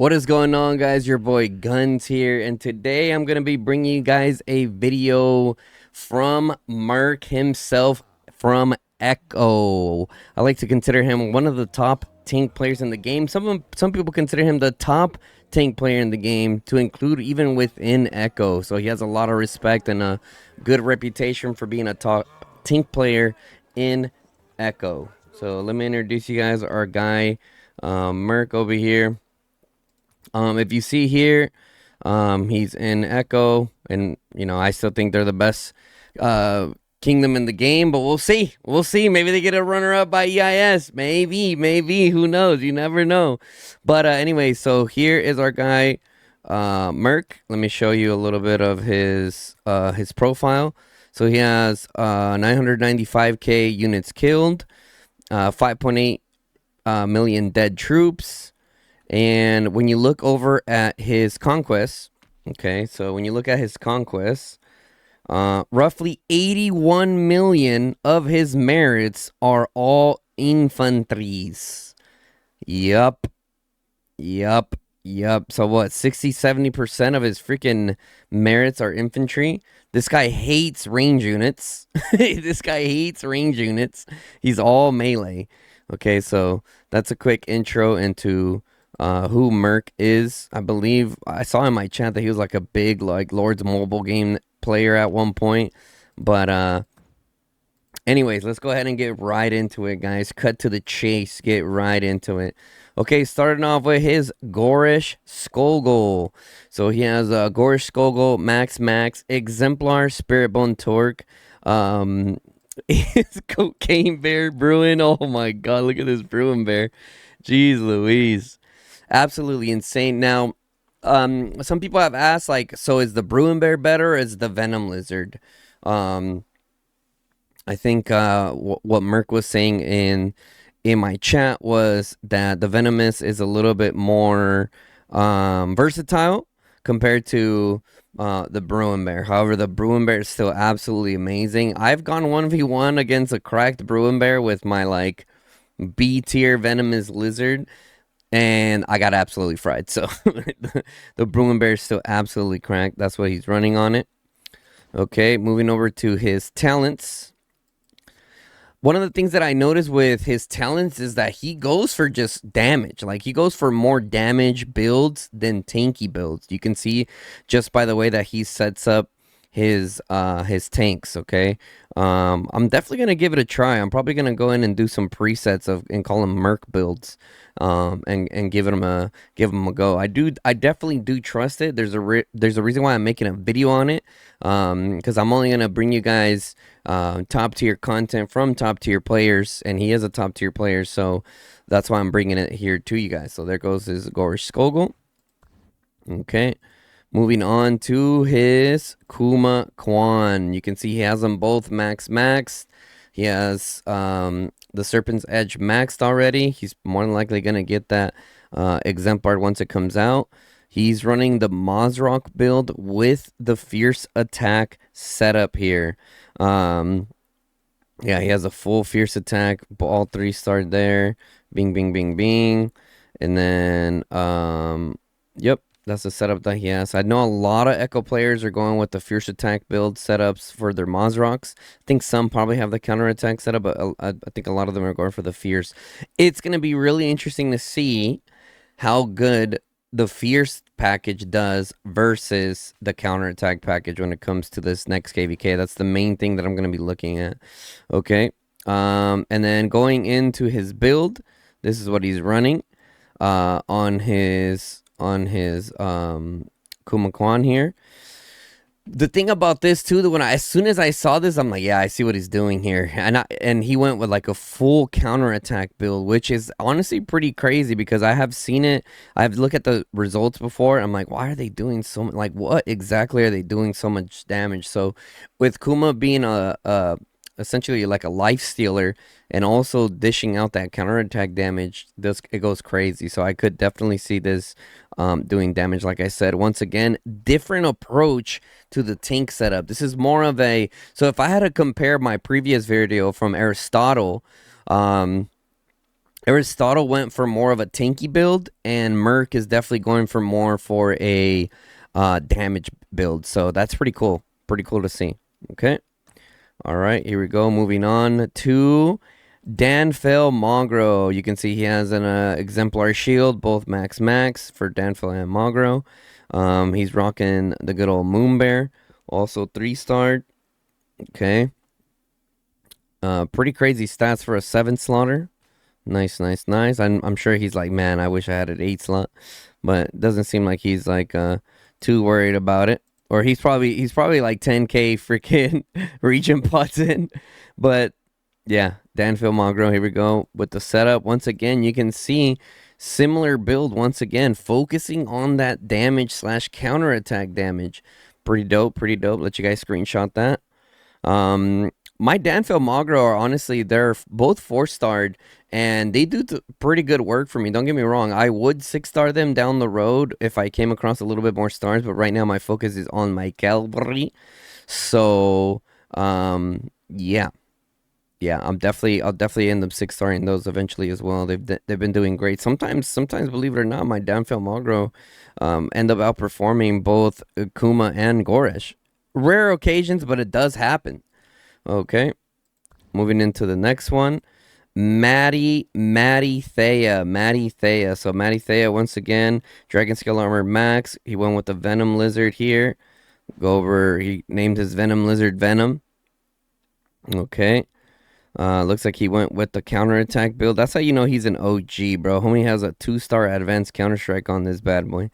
What is going on, guys? Your boy Guns here, and today I'm gonna be bringing you guys a video from Merc himself, from Echo. I like to consider him one of the top tank players in the game. Some people consider him the top tank player in the game, to include even within Echo. So he has a lot of respect and a good reputation for being a top tank player in Echo. So let me introduce you guys our guy, Merc over here. If you see here, he's in Echo, and I still think they're the best kingdom in the game. But we'll see. We'll see. Maybe they get a runner-up by EIS. Maybe. Who knows? You never know. But anyway, so here is our guy, Merc. Let me show you a little bit of his profile. So he has 995k units killed, 5.8 million dead troops. And when you look over at his conquests, okay, so when you look at his conquests, roughly 81 million of his merits are all infantries. Yup. So what, 60-70% of his freaking merits are infantry? This guy hates range units. This guy hates range units. He's all melee. Okay, so that's a quick intro into who Merc is. I believe I saw in my chat that he was like a big Lords mobile game player at one point. But anyways, let's go ahead and get right into it, guys. Cut to the chase. Get right into it. Okay, starting off with his Goresh Skogul. So he has a Goresh Skogul, Max, Exemplar, Spirit Bone Torque. His Cocaine Bear Bruin. Oh my god, look at this Bruin Bear. Jeez Louise. Absolutely insane. Now, some people have asked, like, so is the Bruin Bear better or is the Venom Lizard? I think what Merc was saying in my chat was that the Venomous is a little bit more versatile compared to the Bruin Bear. However, the Bruin Bear is still absolutely amazing. I've gone 1v1 against a cracked Bruin Bear with my like B tier Venomous Lizard, and I got absolutely fried. So the Bruin Bear is still absolutely cracked. That's what he's running on it. Okay, moving over to his talents. One of the things that I noticed with his talents is that he goes for just damage. Like, he goes for more damage builds than tanky builds. You can see just by the way that he sets up his tanks. Okay, I'm definitely gonna give it a try. I'm probably gonna go in and do some presets and call them Merc builds, and give them a go. I definitely do trust it. There's a reason why I'm making a video on it, because I'm only gonna bring you guys top tier content from top tier players, and he is a top tier player, so that's why I'm bringing it here to you guys. So there goes his Goresh Skogul. Okay. Moving on to his Kuma Kuan. You can see he has them both maxed. He has the Serpent's Edge maxed already. He's more than likely going to get that Exemplar once it comes out. He's running the Mazrock build with the Fierce Attack setup here. Yeah, he has a full Fierce Attack. All 3 start there. Bing. And then, yep. That's the setup that he has. I know a lot of Echo players are going with the Fierce Attack build setups for their Mazrocks. I think some probably have the counterattack setup, but I think a lot of them are going for the Fierce. It's going to be really interesting to see how good the Fierce package does versus the counterattack package when it comes to this next KVK. That's the main thing that I'm going to be looking at. Okay. And then going into his build, this is what he's running on his Kuma Kuan here. The thing about this too, that as soon as I saw this, I'm like, yeah, I see what he's doing here. And he went with like a full counterattack build, which is honestly pretty crazy because I have seen it. I've looked at the results before. I'm like, why are they doing so much? Like, what exactly are they doing so much damage? So with Kuma being essentially like a life stealer and also dishing out that counterattack damage, it goes crazy. So I could definitely see this doing damage. Like I said, once again, different approach to the tank setup. This is more of a, so if I had to compare my previous video from Aristotle, Aristotle went for more of a tanky build, and Merc is definitely going for more for a damage build. So that's pretty cool. Pretty cool to see. Okay. All right, here we go. Moving on to Danfel Mogro. You can see he has an exemplar shield, both max for Danfel and Mogro. He's rocking the good old Moon Bear, also 3-star. Okay. Pretty crazy stats for a 7 slaughter. Nice. I'm sure he's like, man, I wish I had an 8 slot, but it doesn't seem like he's like too worried about it. Or he's probably like 10k freaking region pots in. But yeah, Danfil Mogro, here we go with the setup. Once again, you can see similar build once again, focusing on that damage / counterattack damage. Pretty dope. Let you guys screenshot that. My Danfil Mogro are honestly, they're both 4-starred, and they do pretty good work for me. Don't get me wrong. I would 6-star them down the road if I came across a little bit more stars, but right now my focus is on my cavalry. So, yeah. I'll definitely end up 6-starring those eventually as well. They've been doing great. Sometimes, believe it or not, my Danfil Mogro end up outperforming both Kuma and Goresh. Rare occasions, but it does happen. Okay, moving into the next one. Maddie Theia. So Maddie Theia, once again, Dragon Scale Armor Max. He went with the Venom Lizard here. He named his Venom Lizard Venom. Okay. Looks like he went with the counterattack build. That's how you know he's an OG, bro. Homie has a 2-star advanced counter-strike on this bad boy.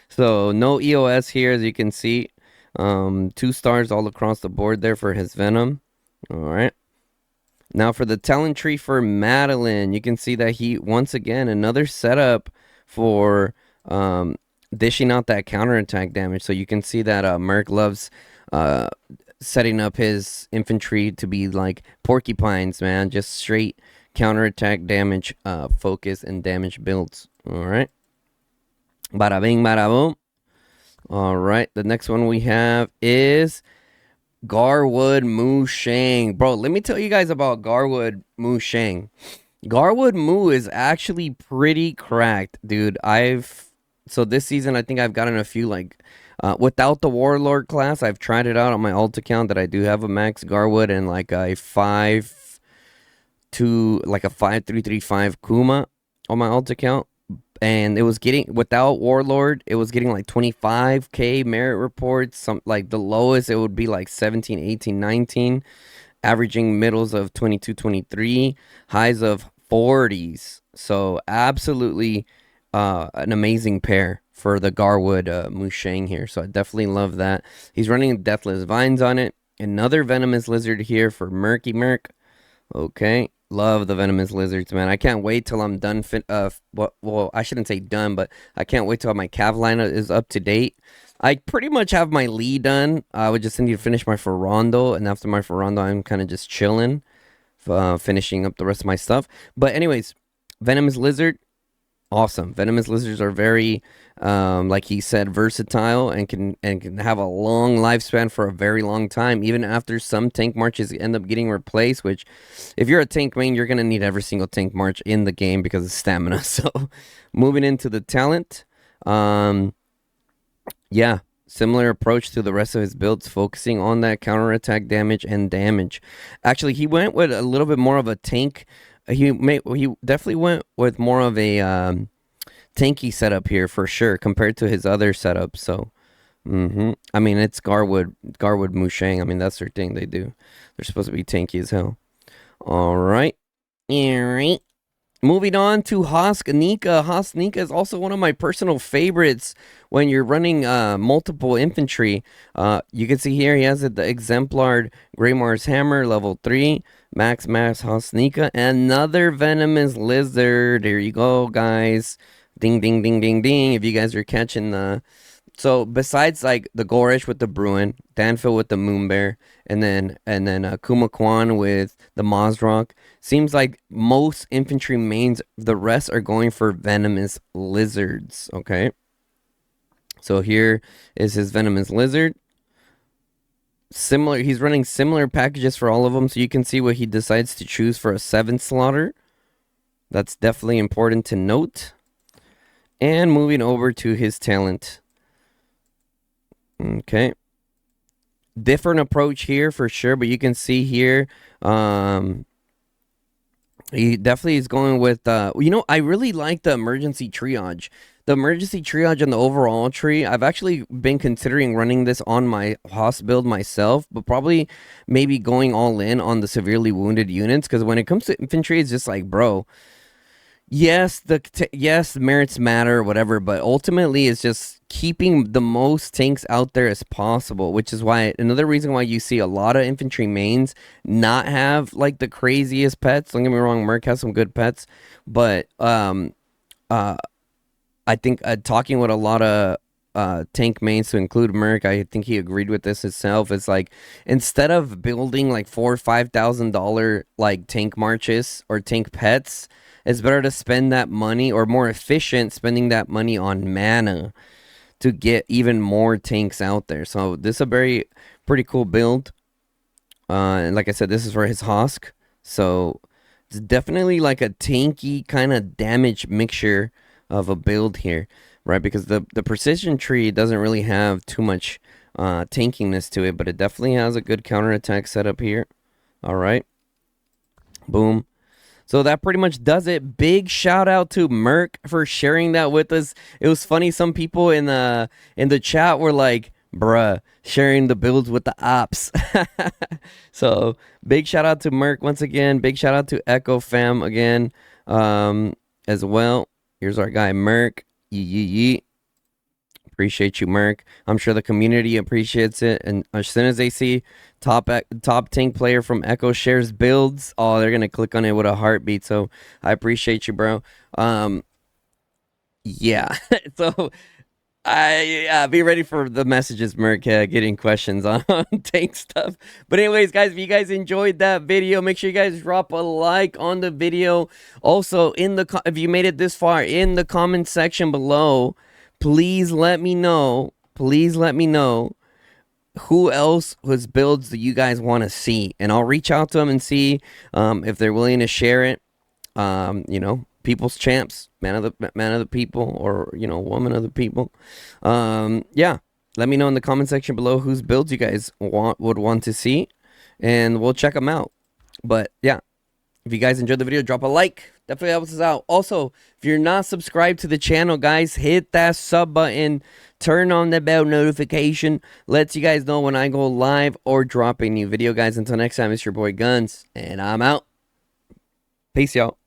So no EOS here, as you can see. 2 stars all across the board there for his Venom. All right. Now for the talent tree for Madeline, you can see that he, once again, another setup for dishing out that counterattack damage. So you can see that Merc loves setting up his infantry to be like porcupines, man. Just straight counterattack damage focus and damage builds. All right. Bada bing, bada boom. All right, the next one we have is Garwood Mu Shang. Bro, let me tell you guys about Garwood Mu Shang. Garwood Mu is actually pretty cracked, dude. So this season I think I've gotten a few like without the Warlord class. I've tried it out on my alt account that I do have a max Garwood and like a 5-3-3-5 Kuma on my alt account. And it was getting, without Warlord, it was getting like 25k merit reports. Some like the lowest, it would be like 17, 18, 19, averaging middles of 22, 23, highs of 40s. So absolutely an amazing pair for the Garwood Mu Shang here. So I definitely love that. He's running Deathless Vines on it. Another Venomous Lizard here for Merc. Okay. Love the Venomous Lizards, man. I can't wait till I'm done. Well, I shouldn't say done, but I can't wait till my cav lineup is up to date. I pretty much have my Lee done. I would just need to finish my Ferrando, and after my Ferrando, I'm kind of just chilling, finishing up the rest of my stuff. But anyways, Venomous Lizard, awesome. Venomous Lizards are very, like he said, versatile and can have a long lifespan for a very long time, even after some tank marches end up getting replaced, which if you're a tank main, you're going to need every single tank march in the game because of stamina. So moving into the talent, yeah, similar approach to the rest of his builds, focusing on that counterattack damage and damage. Actually, he went with a little bit more of a tank. He definitely went with more of a tanky setup here for sure compared to his other setups. So, I mean, it's Garwood Mu Shang. I mean, that's their thing. They do. They're supposed to be tanky as hell. All right. Moving on to Hosk Nika. Hosk Nika is also one of my personal favorites when you're running multiple infantry. You can see here he has the exemplar Greymar's Hammer, level 3. Max Hosk Nika. Another Venomous Lizard. There you go, guys. Ding, ding, ding, ding, ding. If you guys are catching the... So besides like the Goresh with the Bruin, Danfil with the Moon Bear, and then Kuma Kuan with the Mozrock, seems like most infantry mains, the rest are going for Venomous Lizards. Okay, so here is his Venomous Lizard. similar. He's running similar packages for all of them, so you can see what he decides to choose for a 7 slaughter. That's definitely important to note. And moving over to his talent. Okay. Different approach here for sure, but you can see here, he definitely is going with, I really like the emergency triage. The emergency triage and the overall tree, I've actually been considering running this on my Hosk build myself, but probably maybe going all in on the severely wounded units, because when it comes to infantry, it's just like, bro, yes, yes, merits matter, whatever, but ultimately it's just keeping the most tanks out there as possible, which is why another reason why you see a lot of infantry mains not have like the craziest pets. Don't get me wrong, Merc has some good pets, but uh I think talking with a lot of tank mains to include Merc, I think he agreed with this himself. It's like instead of building like $4,000 or $5,000 like tank marches or tank pets, it's better to spend that money, or more efficient spending that money on mana to get even more tanks out there. So this is a pretty cool build. And like I said, this is for his Hosk. So it's definitely like a tanky kind of damage mixture of a build here, right? Because the precision tree doesn't really have too much tankiness to it, but it definitely has a good counterattack setup here. All right. Boom. So that pretty much does it. Big shout out to Merc for sharing that with us. It was funny. Some people in the chat were like, bruh, sharing the builds with the ops. So big shout out to Merc once again. Big shout out to Echo Fam again as well. Here's our guy Merc. Yee. Appreciate you, Merc. I'm sure the community appreciates it. And as soon as they see top tank player from Echo shares builds, oh, they're gonna click on it with a heartbeat. So I appreciate you, bro. Yeah. So be ready for the messages, Merc, getting questions on tank stuff. But anyways, guys, if you guys enjoyed that video, make sure you guys drop a like on the video. Also, if you made it this far, in the comment section below, please let me know. Please let me know who else whose builds do you guys want to see, and I'll reach out to them and see if they're willing to share it. People's champs, man of the people, or woman of the people. Yeah, let me know in the comment section below whose builds you guys would want to see, and we'll check them out. But yeah, if you guys enjoyed the video, drop a like. Definitely helps us out. Also, if you're not subscribed to the channel, guys, hit that sub button. Turn on the bell notification. Lets you guys know when I go live or drop a new video, guys. Until next time, it's your boy Guns, and I'm out. Peace, y'all.